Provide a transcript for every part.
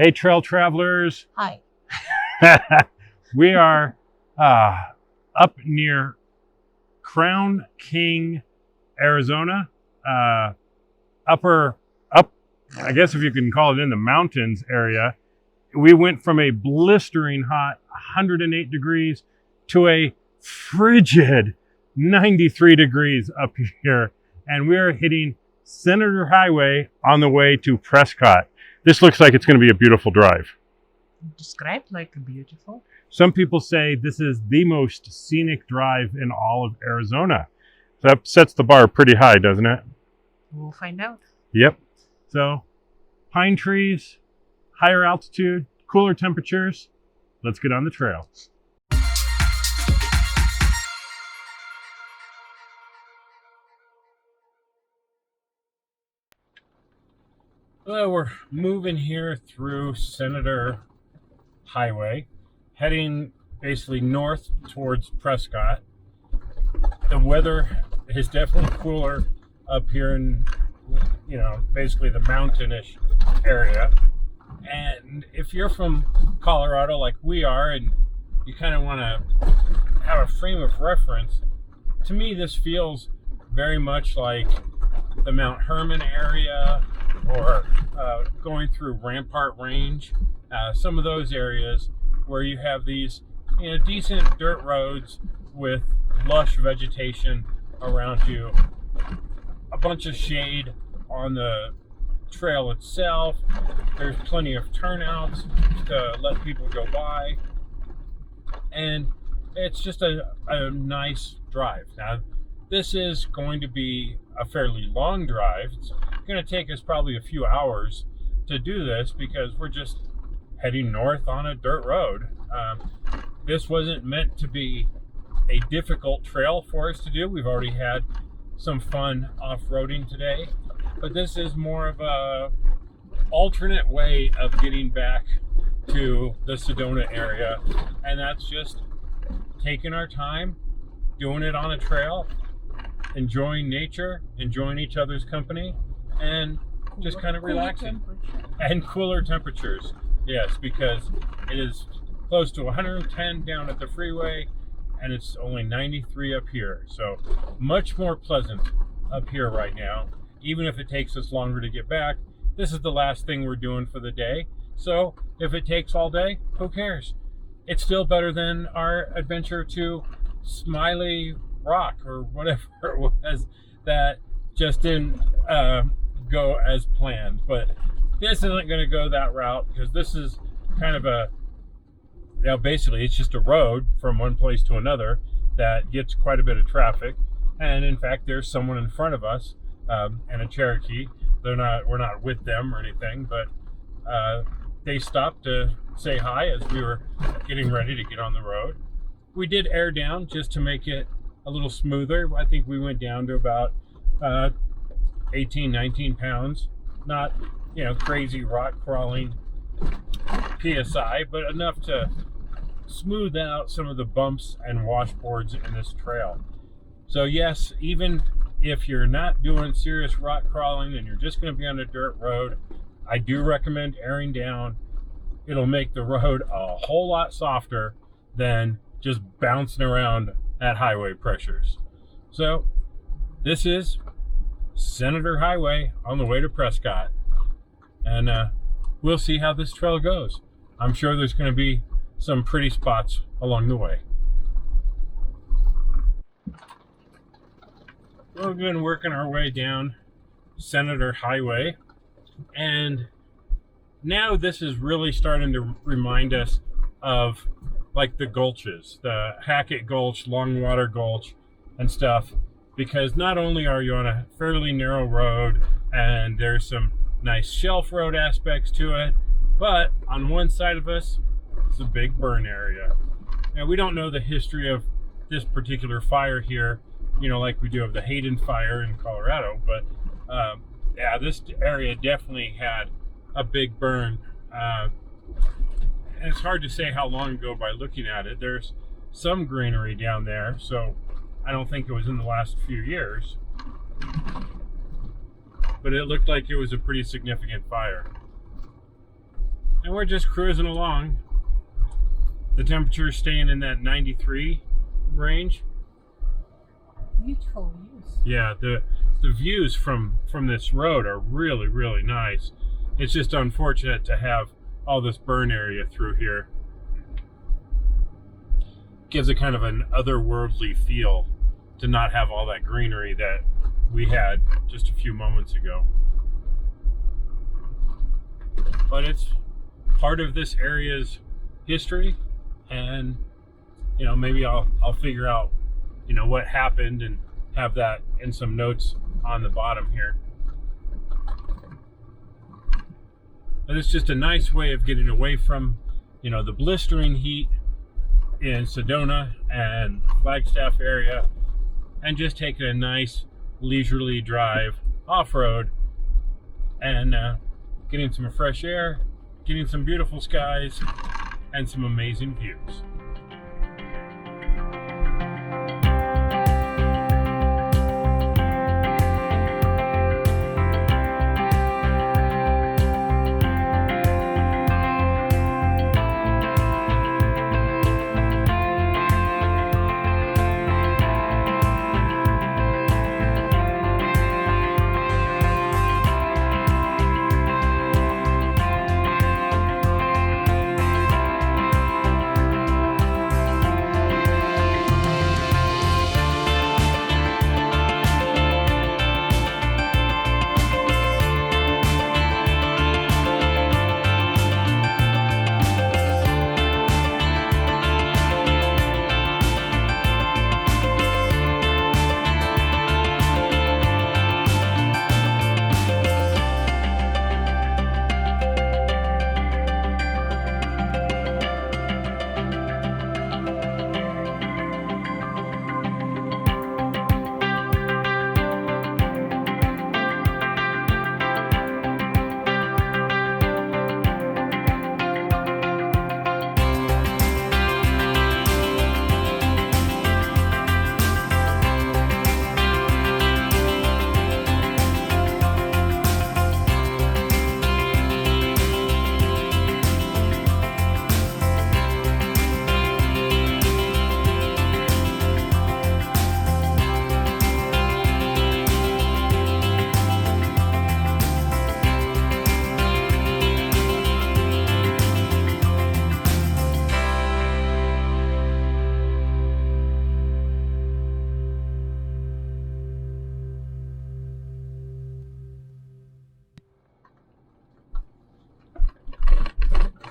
Hey, trail travelers. Hi. We are up near Crown King, Arizona. I guess if you can call it in the mountains area. We went from a blistering hot 108 degrees to a frigid 93 degrees up here. And we're hitting Senator Highway on the way to Prescott. This looks like it's going to be a beautiful drive. Described like beautiful. Some people say this is the most scenic drive in all of Arizona. That sets the bar pretty high, doesn't it? We'll find out. Yep. So, pine trees, higher altitude, cooler temperatures. Let's get on the trail. Well, we're moving here through Senator Highway, heading basically north towards Prescott. The weather is definitely cooler up here in, basically the mountainish area. And if you're from Colorado like we are, and you kind of want to have a frame of reference, to me this feels very much like the Mount Herman area, or going through Rampart Range, some of those areas where you have these decent dirt roads with lush vegetation around you, a bunch of shade on the trail itself. There's plenty of turnouts to let people go by, and it's just a nice drive. Now, this is going to be a fairly long drive. It's going to take us probably a few hours to do this because we're just heading north on a dirt road. This wasn't meant to be a difficult trail for us to do. We've already had some fun off-roading today, but this is more of a alternate way of getting back to the Sedona area, and that's just taking our time, doing it on a trail, enjoying nature, enjoying each other's company, and just kind of relaxing. And cooler temperatures, yes, because it is close to 110 down at the freeway, and it's only 93 up here. So much more pleasant up here right now. Even if it takes us longer to get back, this is the last thing we're doing for the day. So if it takes all day, who cares? It's still better than our adventure to Smiley Rock or whatever it was that just didn't go as planned. But this isn't going to go that route because this is kind of basically it's just a road from one place to another that gets quite a bit of traffic. And in fact, there's someone in front of us and a Cherokee. We're not with them or anything, but they stopped to say hi as we were getting ready to get on the road. We did air down just to make it a little smoother. I think we went down to about 18, 19 pounds. Not, crazy rock crawling PSI, but enough to smooth out some of the bumps and washboards in this trail. So yes, even if you're not doing serious rock crawling and you're just going to be on a dirt road, I do recommend airing down. It'll make the road a whole lot softer than just bouncing around at highway pressures. So this is Senator Highway on the way to Prescott, and we'll see how this trail goes. I'm sure there's going to be some pretty spots along the way. We've been working our way down Senator Highway, and now this is really starting to remind us of like the gulches, the Hackett Gulch, Longwater Gulch, and stuff, because not only are you on a fairly narrow road and there's some nice shelf road aspects to it, but on one side of us is a big burn area. Now, we don't know the history of this particular fire here, like we do of the Hayden fire in Colorado, but this area definitely had a big burn. And it's hard to say how long ago by looking at it. There's some greenery down there, so I don't think it was in the last few years. but it looked like it was a pretty significant fire. And we're just cruising along. The temperature is staying in that 93 range. Beautiful views. Yeah, the views from this road are really, really nice. It's just unfortunate to have all this burn area through here. Gives it kind of an otherworldly feel to not have all that greenery that we had just a few moments ago. But it's part of this area's history, and maybe I'll figure out what happened and have that in some notes on the bottom here. But it's just a nice way of getting away from the blistering heat in Sedona and Flagstaff area, and just taking a nice leisurely drive off-road and getting some fresh air, getting some beautiful skies, and some amazing views.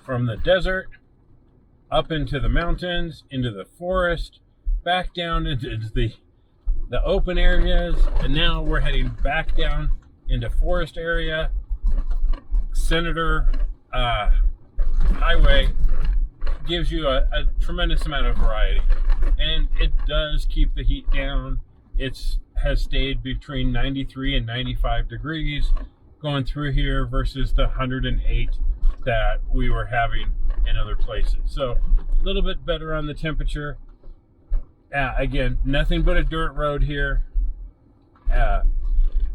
From the desert, up into the mountains, into the forest, back down into the open areas, and now we're heading back down into forest area. Senator Highway gives you a tremendous amount of variety, and it does keep the heat down. It has stayed between 93 and 95 degrees going through here versus the 108 that we were having in other places. So a little bit better on the temperature. Again, nothing but a dirt road here.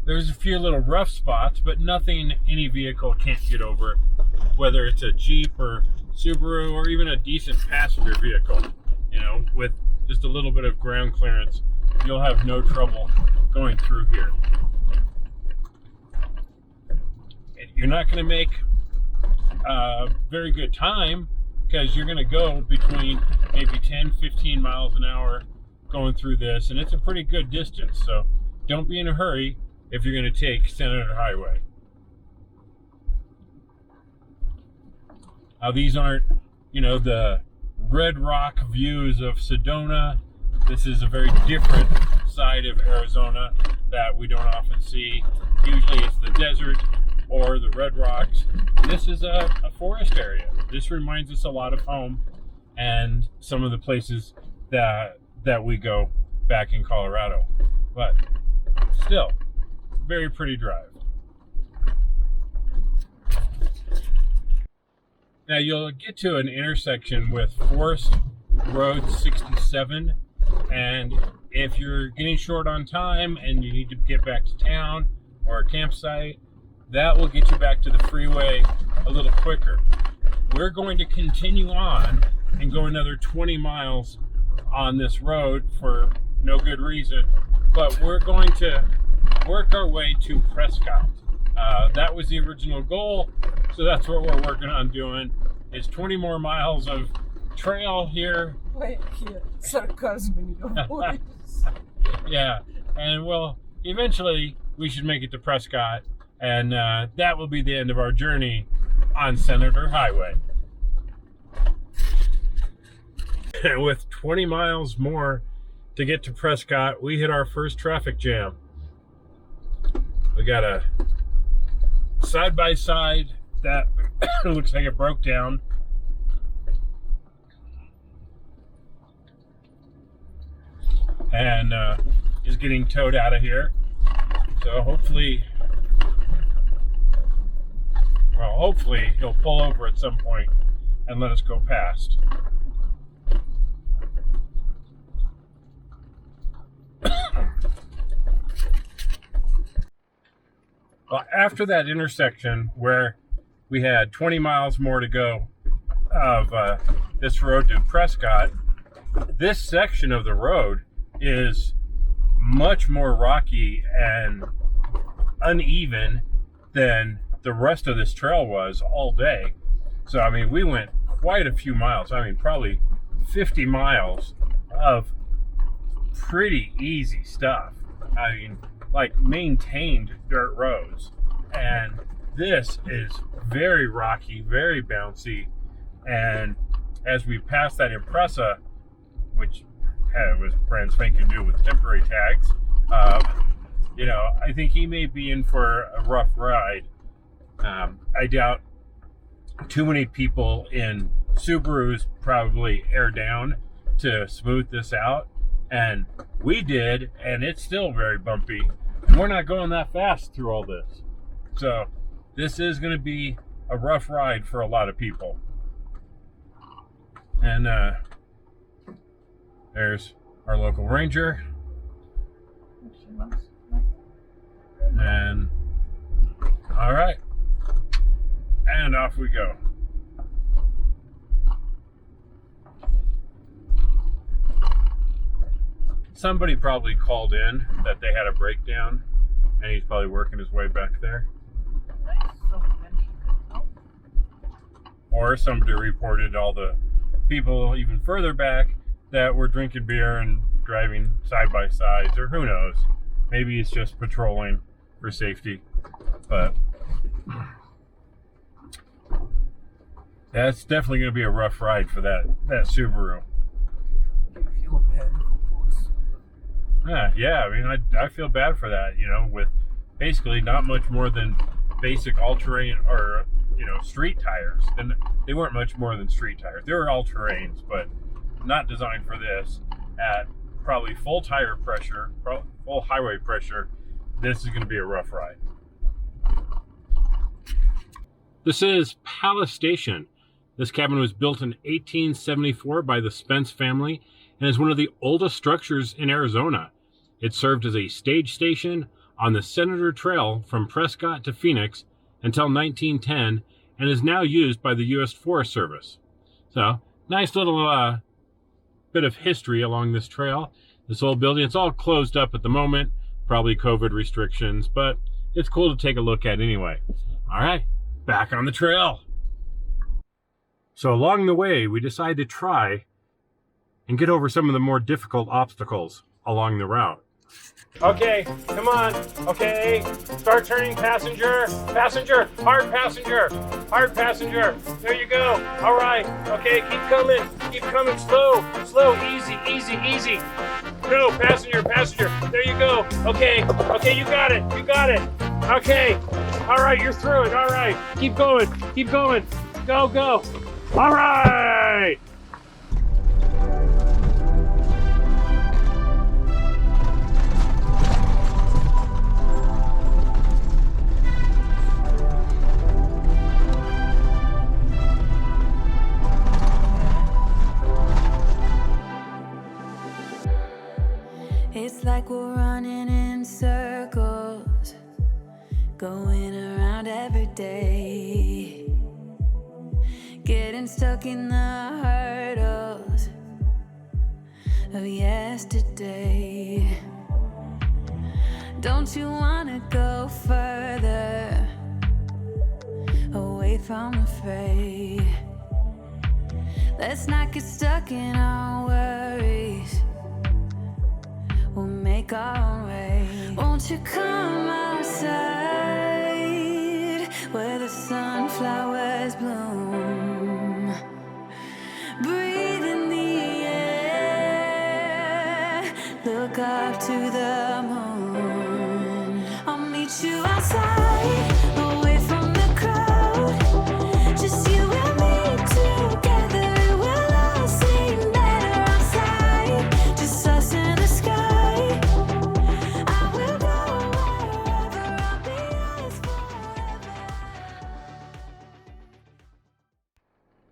There's a few little rough spots, but nothing any vehicle can't get over, whether it's a Jeep or Subaru or even a decent passenger vehicle. With just a little bit of ground clearance, you'll have no trouble going through here. You're not going to make very good time, because you're going to go between maybe 10-15 miles an hour going through this, and it's a pretty good distance, so don't be in a hurry if you're going to take Senator Highway. These aren't the red rock views of Sedona. This is a very different side of Arizona that we don't often see. Usually it's the desert or the red rocks. This is a forest area. This reminds us a lot of home and some of the places that we go back in Colorado. But still, very pretty drive. Now you'll get to an intersection with Forest Road 67, and if you're getting short on time and you need to get back to town or a campsite, that will get you back to the freeway a little quicker. we're going to continue on and go another 20 miles on this road for no good reason, but we're going to work our way to Prescott. That was the original goal, so that's what we're working on doing. It's 20 more miles of trail here. Wait, here, sarcasm in your voice. Yeah, and well, eventually we should make it to Prescott, and that will be the end of our journey on Senator Highway. And with 20 miles more to get to Prescott, we hit our first traffic jam. We got a side-by-side that looks like it broke down. And is getting towed out of here. So hopefully he'll pull over at some point and let us go past. Well, after that intersection where we had 20 miles more to go of this road to Prescott, this section of the road is much more rocky and uneven than the rest of this trail was all day. So, I mean, we went quite a few miles. I mean, probably 50 miles of pretty easy stuff. I mean, like maintained dirt roads. And this is very rocky, very bouncy. And as we passed that Impreza, which was brand spanking new with temporary tags, you know, I think he may be in for a rough ride. I doubt too many people in Subarus probably air down to smooth this out. And we did, and it's still very bumpy. And we're not going that fast through all this. So this is going to be a rough ride for a lot of people. And there's our local ranger. And all right. And off we go. Somebody probably called in that they had a breakdown, and he's probably working his way back there. Or somebody reported all the people even further back that were drinking beer and driving side by sides, or who knows. Maybe it's just patrolling for safety. But that's definitely going to be a rough ride for that Subaru. You feel bad for us. Yeah, I mean, I feel bad for that, you know, with basically not much more than basic all-terrain or, you know, street tires. And they weren't much more than street tires. They were all-terrains, but not designed for this. At probably full tire pressure, full highway pressure, this is going to be a rough ride. This is Palace Station. This cabin was built in 1874 by the Spence family and is one of the oldest structures in Arizona. It served as a stage station on the Senator Trail from Prescott to Phoenix until 1910 and is now used by the U.S. Forest Service. So, nice little bit of history along this trail. This old building, it's all closed up at the moment, probably COVID restrictions, but it's cool to take a look at anyway. All right, back on the trail. So along the way, we decided to try and get over some of the more difficult obstacles along the route. Okay, come on. Okay, start turning, passenger. Passenger, hard passenger. Hard passenger. There you go. All right. Okay, keep coming. Keep coming. Slow, slow, easy, easy, easy. No, passenger, passenger. There you go. Okay, okay, you got it. You got it. Okay. All right, you're through it. All right. Keep going. Keep going. Go, go. All right. It's like we're running in circles, going around every day. getting stuck in the hurdles of yesterday. Don't you wanna go further away from the fray? Let's not get stuck in our worries. We'll make our own way. Won't you come outside where the sunflowers bloom? Breathe in the air, look up to the moon. I'll meet you outside, away from the crowd. Just you and me together, it will all seem better outside. Just us in the sky. I will go wherever, I'll be yours forever.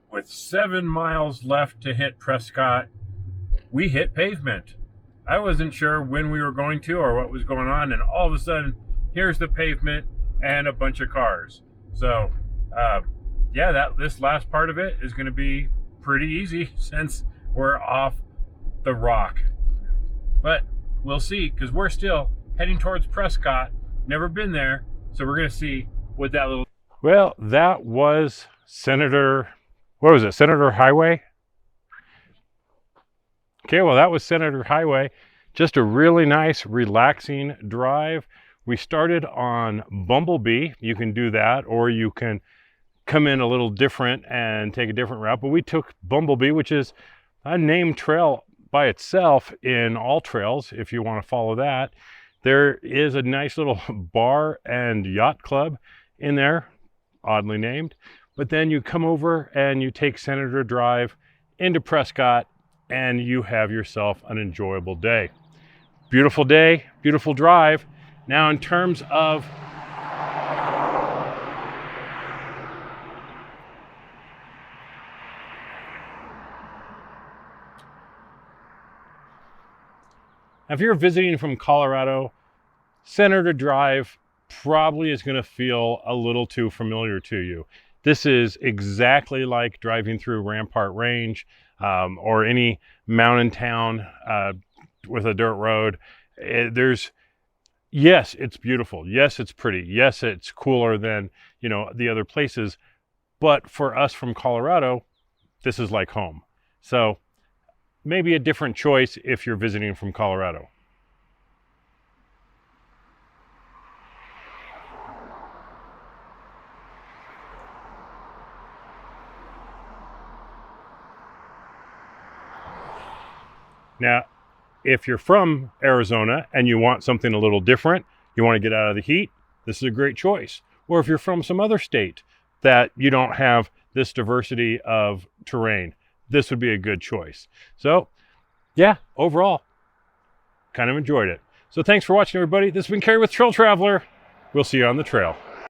With 7 miles left to hit Prescott, we hit pavement. I wasn't sure when we were going to or what was going on, and all of a sudden, here's the pavement and a bunch of cars. So, yeah, this last part of it is going to be pretty easy since we're off the rock. But we'll see, because we're still heading towards Prescott. Never been there, so we're going to see what that little... Well, that was Senator... What was it? Senator Highway? Okay, well, that was Senator Highway. Just a really nice, relaxing drive. We started on Bumblebee. You can do that, or you can come in a little different and take a different route. But we took Bumblebee, which is a named trail by itself in all trails, if you want to follow that. There is a nice little bar and yacht club in there, oddly named. But then you come over and you take Senator Drive into Prescott, and you have yourself an enjoyable day. Beautiful day, beautiful drive. Now, in terms of if you're visiting from Colorado, Senator Drive probably is going to feel a little too familiar to you. This is exactly like driving through Rampart Range or any mountain town with a dirt road. Yes, it's beautiful. Yes, it's pretty. Yes, it's cooler than, the other places. But for us from Colorado, this is like home. So maybe a different choice if you're visiting from Colorado. Now, if you're from Arizona and you want something a little different, you want to get out of the heat, this is a great choice. Or if you're from some other state that you don't have this diversity of terrain, this would be a good choice. So, yeah, overall, kind of enjoyed it. So thanks for watching, everybody. This has been Kerry with Trail Traveler. We'll see you on the trail.